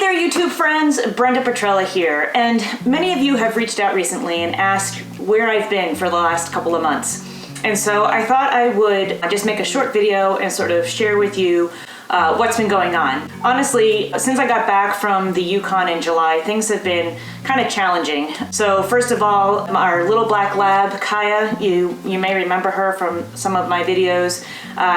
Hey there, YouTube friends, Brenda Petrella here, and many of you have reached out recently and asked where I've been for the last couple of months. And so I thought I would just make a short video and sort of share with you what's been going on. Honestly, since I got back from the Yukon in July, things have been kind of challenging. So first of all, our little black lab, Kaya, you may remember her from some of my videos,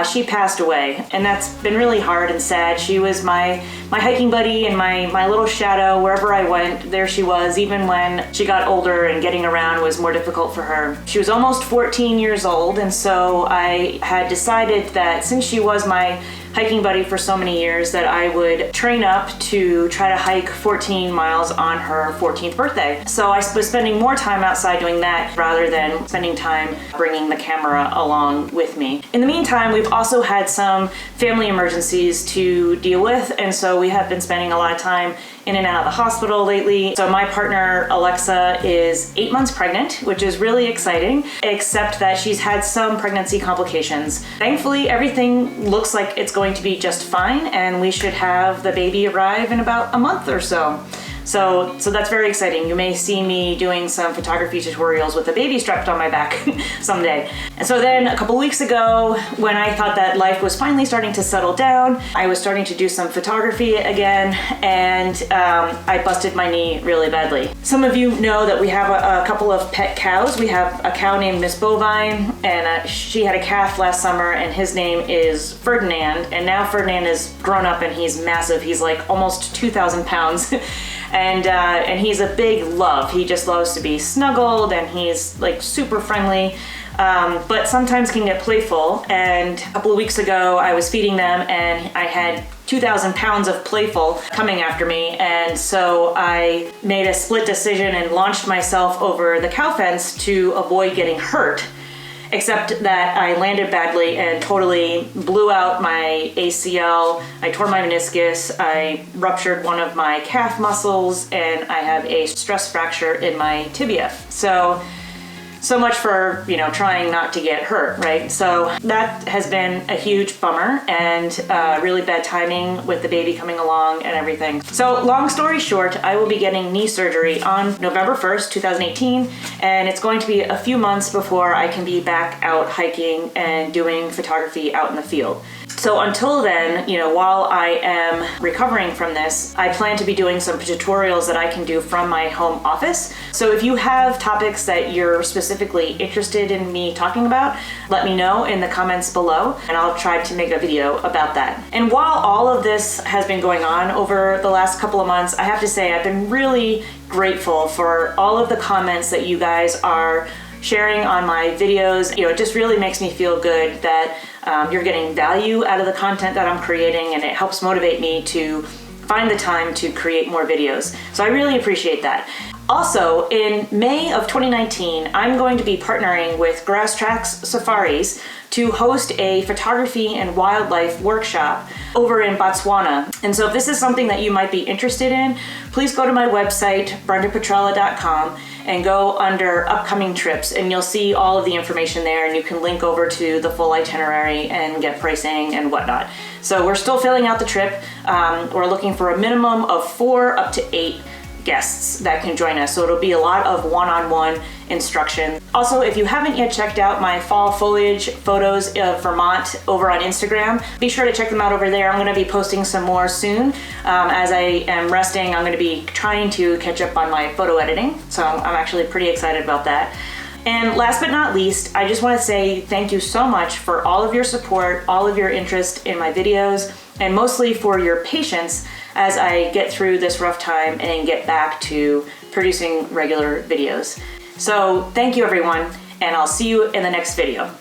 she passed away, and that's been really hard and sad. She was my hiking buddy and my little shadow. Wherever I went, there she was, even when she got older and getting around was more difficult for her. She was almost 14 years old, and so I had decided that since she was my hiking buddy for so many years, that I would train up to try to hike 14 miles on her 14th birthday. So I was spending more time outside doing that rather than spending time bringing the camera along with me. In the meantime, we've also had some family emergencies to deal with, and so we have been spending a lot of time in and out of the hospital lately. So my partner, Alexa, is 8 months pregnant, which is really exciting, except that she's had some pregnancy complications. Thankfully, everything looks like it's going to be just fine, and we should have the baby arrive in about a month or so. So that's very exciting. You may see me doing some photography tutorials with a baby strapped on my back someday. And so then a couple weeks ago, when I thought that life was finally starting to settle down, I was starting to do some photography again, and I busted my knee really badly. Some of you know that we have a couple of pet cows. We have a cow named Miss Bovine, and she had a calf last summer, and his name is Ferdinand. And now Ferdinand is grown up and he's massive. He's like almost 2,000 pounds. And he's a big love. He just loves to be snuggled, and he's like super friendly, but sometimes can get playful. And a couple of weeks ago, I was feeding them, and I had 2,000 pounds of Playful coming after me, and so I made a split decision and launched myself over the cow fence to avoid getting hurt. Except that I landed badly and totally blew out my ACL, I tore my meniscus, I ruptured one of my calf muscles, and I have a stress fracture in my tibia. So much for, trying not to get hurt, right? So that has been a huge bummer, and really bad timing with the baby coming along and everything. So long story short, I will be getting knee surgery on November 1st, 2018, and it's going to be a few months before I can be back out hiking and doing photography out in the field. So until then, while I am recovering from this, I plan to be doing some tutorials that I can do from my home office. So if you have topics that you're specifically interested in me talking about, let me know in the comments below, and I'll try to make a video about that. And while all of this has been going on over the last couple of months, I have to say I've been really grateful for all of the comments that you guys are sharing on my videos. It just really makes me feel good that you're getting value out of the content that I'm creating, and it helps motivate me to find the time to create more videos. So I really appreciate that. Also, in May of 2019, I'm going to be partnering with Grass Tracks Safaris to host a photography and wildlife workshop over in Botswana. And so if this is something that you might be interested in, please go to my website, brendapetrella.com, and go under upcoming trips, and you'll see all of the information there, and you can link over to the full itinerary and get pricing and whatnot. So we're still filling out the trip. We're looking for a minimum of 4 up to 8 guests that can join us. So it'll be a lot of one-on-one instruction. Also, if you haven't yet checked out my fall foliage photos of Vermont over on Instagram, be sure to check them out over there. I'm going to be posting some more soon. As I am resting, I'm going to be trying to catch up on my photo editing. So I'm actually pretty excited about that. And last but not least, I just want to say thank you so much for all of your support, all of your interest in my videos, and mostly for your patience as I get through this rough time and get back to producing regular videos. So thank you everyone, and I'll see you in the next video.